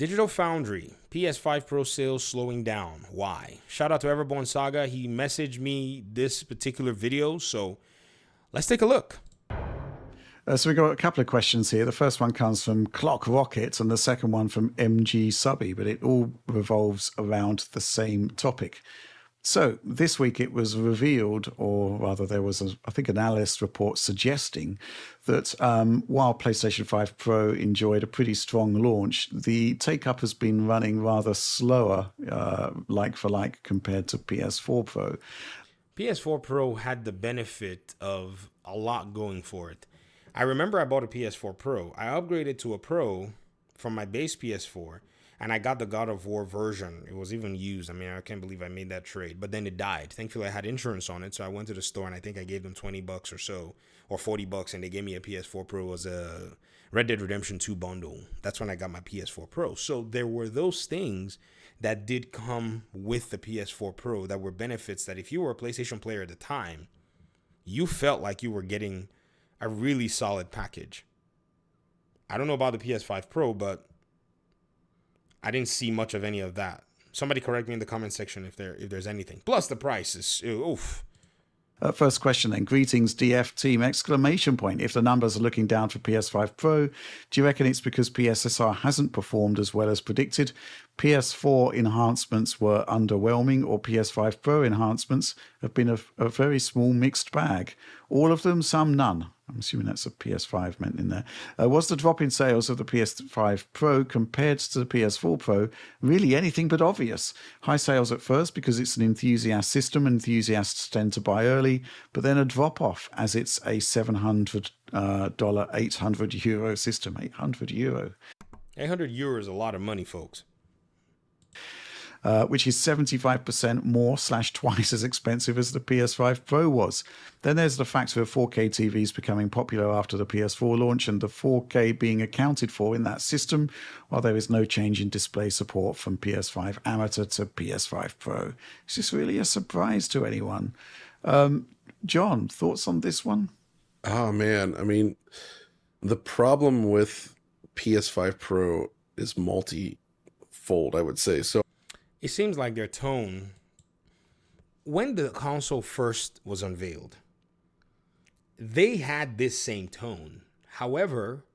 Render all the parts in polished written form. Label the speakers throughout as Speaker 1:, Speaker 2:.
Speaker 1: Digital Foundry, PS5 Pro sales slowing down. Why? Shout out to Everborn Saga. He messaged me this particular video, so let's take a look.
Speaker 2: So we've got a couple of questions here. The first one comes from Clock Rocket and the second one from MG Subby, but it all revolves around the same topic. So this week it was revealed, or rather there was, I think, an analyst report suggesting that while PlayStation 5 Pro enjoyed a pretty strong launch, the take-up has been running rather slower, like for like, compared to PS4 Pro.
Speaker 1: PS4 Pro had the benefit of a lot going for it. I remember I bought a PS4 Pro. I upgraded to a Pro from my base PS4, and I got the God of War version. It was even used. I mean, I can't believe I made that trade. But then it died. Thankfully, I had insurance on it, so I went to the store, and I think I gave them $20 or so, or $40, and they gave me a PS4 Pro as a Red Dead Redemption 2 bundle. That's when I got my PS4 Pro. So there were those things that did come with the PS4 Pro that were benefits that if you were a PlayStation player at the time, you felt like you were getting a really solid package. I don't know about the PS5 Pro, but I didn't see much of any of that. Somebody correct me in the comment section if there's anything. Plus the price is oof.
Speaker 2: First question then. Greetings, DF team! Exclamation point. If the numbers are looking down for PS5 Pro, do you reckon it's because PSSR hasn't performed as well as predicted? PS4 enhancements were underwhelming, or PS5 Pro enhancements have been a very small mixed bag? All of them, some none. I'm assuming that's a PS5 meant in there. Was the drop in sales of the PS5 Pro compared to the PS4 Pro really anything but obvious? High sales at first because it's an enthusiast system and enthusiasts tend to buy early, but then a drop off as it's a $700, €800 system. €800.
Speaker 1: €800 is a lot of money, folks.
Speaker 2: Which is 75% more / twice as expensive as the PS5 Pro was. Then there's the factor of 4K TVs becoming popular after the PS4 launch and the 4K being accounted for in that system, while there is no change in display support from PS5 Amateur to PS5 Pro. Is this really a surprise to anyone? John, thoughts on this one?
Speaker 3: Oh, man. I mean, the problem with PS5 Pro is multi-fold, I would say. So
Speaker 1: it seems like their tone, when the console first was unveiled, they had this same tone. However,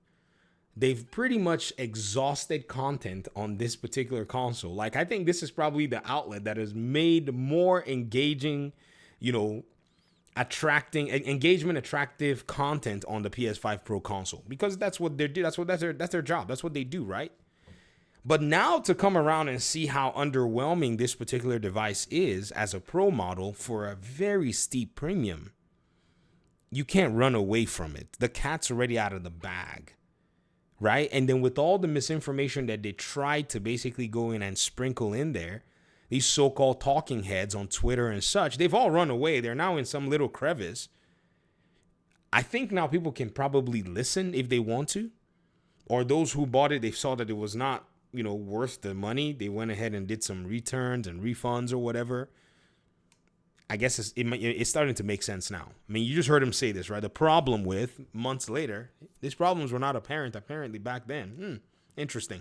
Speaker 1: they've pretty much exhausted content on this particular console. Like, I think this is probably the outlet that has made more engaging, attractive content on the PS5 Pro console, because that's what they do. That's their job. That's what they do, right? But now to come around and see how underwhelming this particular device is as a Pro model for a very steep premium, you can't run away from it. The cat's already out of the bag, right? And then with all the misinformation that they tried to basically go in and sprinkle in there, these so-called talking heads on Twitter and such, they've all run away. They're now in some little crevice. I think now people can probably listen if they want to, or those who bought it, they saw that it was not worth the money. They went ahead and did some returns and refunds or whatever. I guess it's starting to make sense now. I mean, you just heard him say this, right? The problem with, months later, these problems were not apparent apparently back then. Interesting.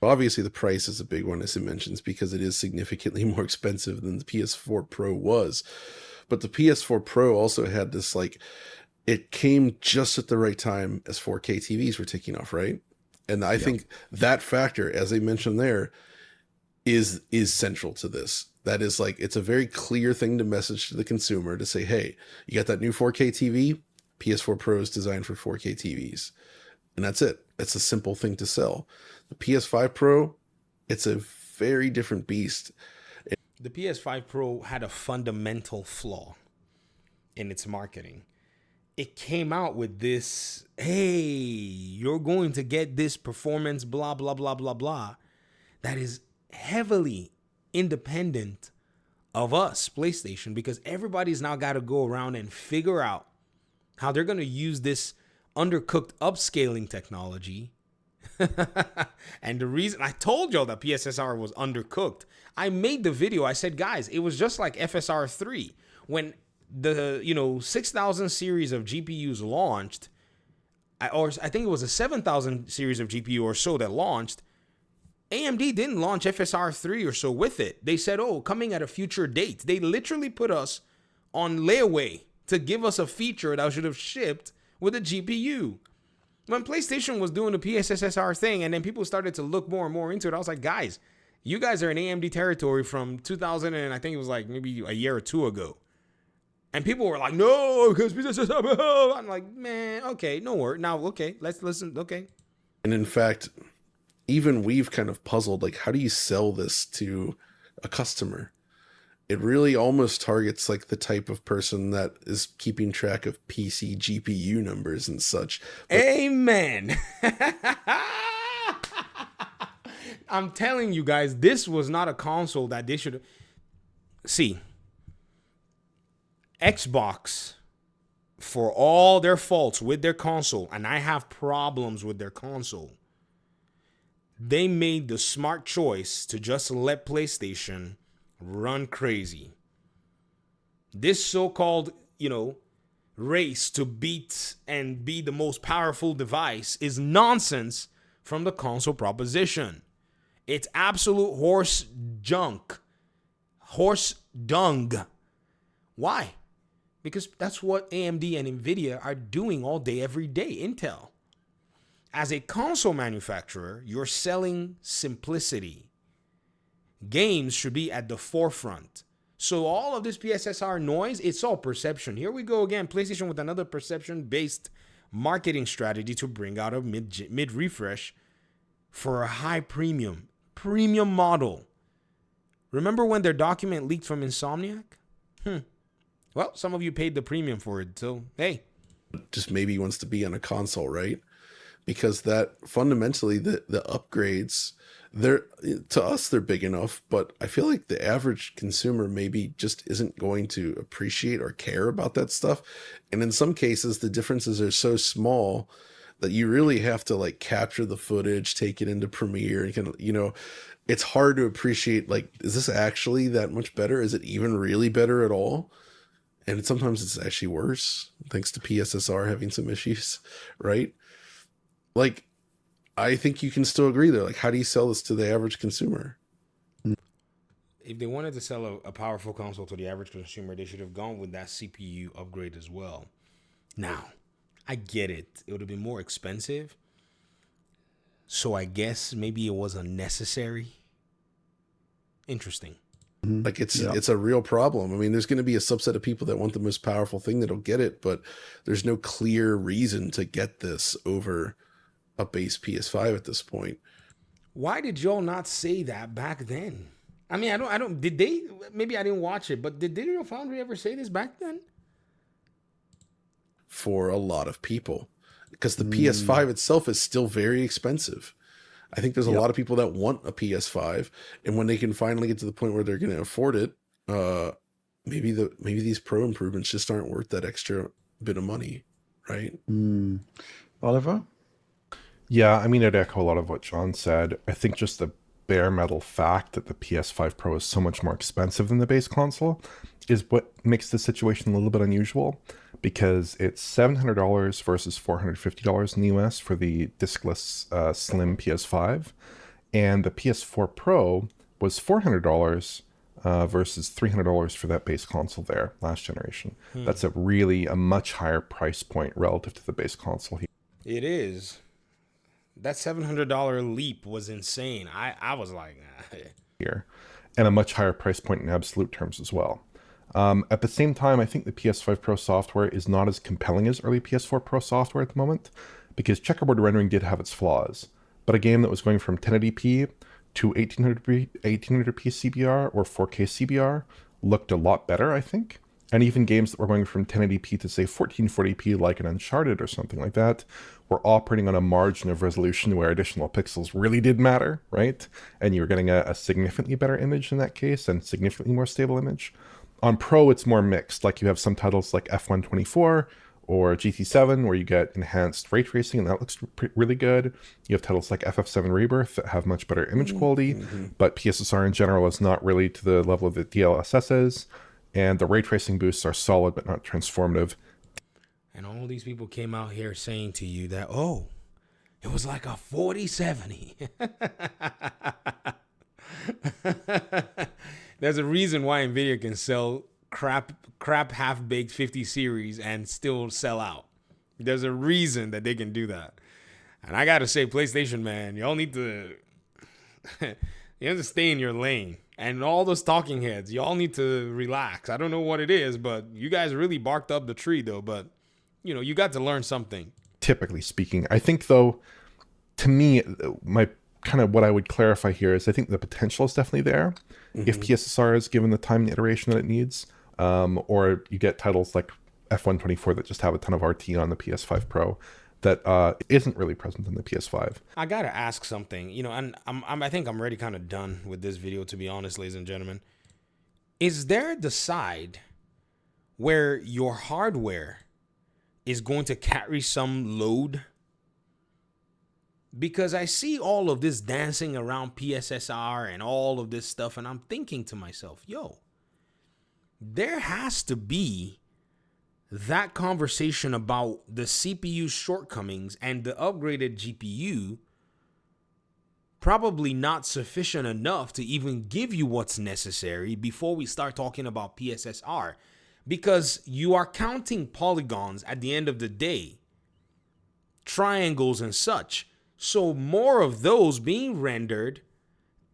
Speaker 3: Obviously, the price is a big one, as it mentions, because it is significantly more expensive than the PS4 Pro was. But the PS4 Pro also had this, it came just at the right time as 4K TVs were taking off, right? And I think that factor, as I mentioned there, is central to this. That is it's a very clear thing to message to the consumer to say, hey, you got that new 4K TV? PS4 Pro is designed for 4K TVs. And that's it. It's a simple thing to sell. The PS5 Pro, it's a very different beast.
Speaker 1: The PS5 Pro had a fundamental flaw in its marketing. It came out with this, hey, you're going to get this performance, blah, blah, blah, blah, blah, that is heavily independent of us, PlayStation, because everybody's now got to go around and figure out how they're going to use this undercooked upscaling technology. And the reason I told y'all that PSSR was undercooked, I made the video. I said, guys, it was just like FSR 3 when the 6,000 series of GPUs launched, or I think it was a 7,000 series of GPU or so that launched. AMD didn't launch FSR 3 or so with it. They said, oh, coming at a future date. They literally put us on layaway to give us a feature that should have shipped with a GPU. When PlayStation was doing the PSSR thing and then people started to look more and more into it, I was like, guys, you guys are in AMD territory from 2000 and I think it was like maybe a year or two ago. And people were like, no, because PSSR. I'm like, man, okay, no word. Now, okay, let's listen. Okay.
Speaker 3: And in fact, even we've kind of puzzled, like, how do you sell this to a customer? It really almost targets like the type of person that is keeping track of PC GPU numbers and such. But
Speaker 1: amen. I'm telling you guys, this was not a console that they should see. Xbox, for all their faults with their console, and I have problems with their console, they made the smart choice to just let PlayStation run crazy. This so-called, race to beat and be the most powerful device is nonsense from the console proposition. It's absolute horse junk. Horse dung. Why? Because that's what AMD and Nvidia are doing all day, every day. Intel. As a console manufacturer, you're selling simplicity. Games should be at the forefront. So all of this PSSR noise, it's all perception. Here we go again. PlayStation with another perception-based marketing strategy to bring out a mid refresh for a high premium model. Remember when their document leaked from Insomniac? Well, some of you paid the premium for it, so hey.
Speaker 3: just maybe wants to be on a console, right? Because that fundamentally the upgrades, they're, to us they're big enough, but I feel like the average consumer maybe just isn't going to appreciate or care about that stuff. And in some cases the differences are so small that you really have to like capture the footage, take it into Premiere, and kind of, it's hard to appreciate, like, is this actually that much better? Is it even really better at all? And sometimes it's actually worse, thanks to PSSR having some issues, right? Like, I think you can still agree there. Like, how do you sell this to the average consumer?
Speaker 1: If they wanted to sell a powerful console to the average consumer, they should have gone with that CPU upgrade as well. Now, I get it. It would have been more expensive. So I guess maybe it was unnecessary. Interesting.
Speaker 3: Like, it's a real problem. I mean, there's going to be a subset of people that want the most powerful thing that'll get it, but there's no clear reason to get this over a base PS5 at this point.
Speaker 1: Why did y'all not say that back then? I mean, I don't, did they, maybe I didn't watch it, but did Digital Foundry ever say this back then?
Speaker 3: For a lot of people, because the PS5 itself is still very expensive. I think there's a lot of people that want a PS5, and when they can finally get to the point where they're going to afford it, maybe these Pro improvements just aren't worth that extra bit of money, right?
Speaker 2: Oliver?
Speaker 4: Yeah, I mean, I'd echo a lot of what John said. I think just the bare metal fact that the PS5 Pro is so much more expensive than the base console is what makes the situation a little bit unusual, because it's $700 versus $450 in the US for the diskless slim PS5, and the PS4 Pro was $400 versus $300 for that base console there last generation. That's a much higher price point relative to the base console here.
Speaker 1: It is. That $700 leap was insane. I was like,
Speaker 4: here, and a much higher price point in absolute terms as well. At the same time, I think the PS5 Pro software is not as compelling as early PS4 Pro software at the moment, because checkerboard rendering did have its flaws. But a game that was going from 1080p to 1800p CBR or 4K CBR looked a lot better, I think. And even games that were going from 1080p to, say, 1440p, like an Uncharted or something like that, were operating on a margin of resolution where additional pixels really did matter, right? And you were getting a significantly better image in that case, and significantly more stable image. On Pro, it's more mixed. Like, you have some titles like F124 or GT7 where you get enhanced ray tracing, and that looks really good. You have titles like FF7 Rebirth that have much better image quality, but PSSR in general is not really to the level of the DLSSs. And the ray tracing boosts are solid but not transformative.
Speaker 1: and all these people came out here saying to you that, oh, it was like a 4070. There's a reason why Nvidia can sell crap half-baked 50 series and still sell out. There's a reason that they can do that. And I gotta say, PlayStation, man, y'all need to you have to stay in your lane. And all those talking heads, y'all need to relax. I don't know what it is, but you guys really barked up the tree, though. But, you know, you got to learn something.
Speaker 4: Typically speaking, I think, though, to me, my kind of what I would clarify here is I think the potential is definitely there. If PSSR is given the time and iteration that it needs, or you get titles like F124 that just have a ton of RT on the PS5 Pro that isn't really present in the PS5.
Speaker 1: I gotta ask something, you know, and I think I'm already kind of done with this video, to be honest, ladies and gentlemen. Is there the side where your hardware is going to carry some load? Because I see all of this dancing around PSSR and all of this stuff, and I'm thinking to myself, yo, there has to be that conversation about the CPU shortcomings and the upgraded GPU probably not sufficient enough to even give you what's necessary before we start talking about PSSR, because you are counting polygons at the end of the day, triangles and such. So more of those being rendered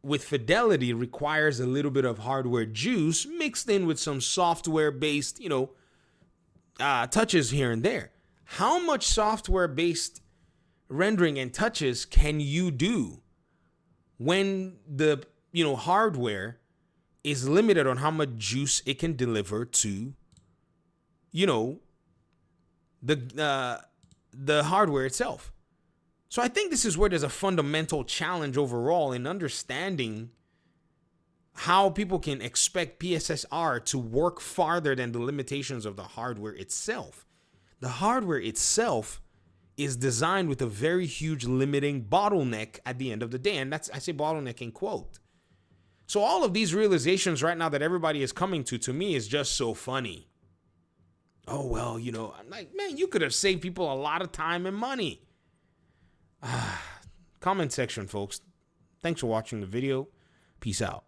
Speaker 1: with fidelity requires a little bit of hardware juice mixed in with some software based, you know, touches here and there. How much software based rendering and touches can you do when the, you know, hardware is limited on how much juice it can deliver to, you know, the hardware itself? So I think this is where there's a fundamental challenge overall in understanding how people can expect PSSR to work farther than the limitations of the hardware itself. The hardware itself is designed with a very huge limiting bottleneck at the end of the day. And that's, I say bottleneck in quote. So all of these realizations right now that everybody is coming to me, is just so funny. Oh, well, you know, I'm like, man, you could have saved people a lot of time and money. Comment section, folks. Thanks for watching the video. Peace out.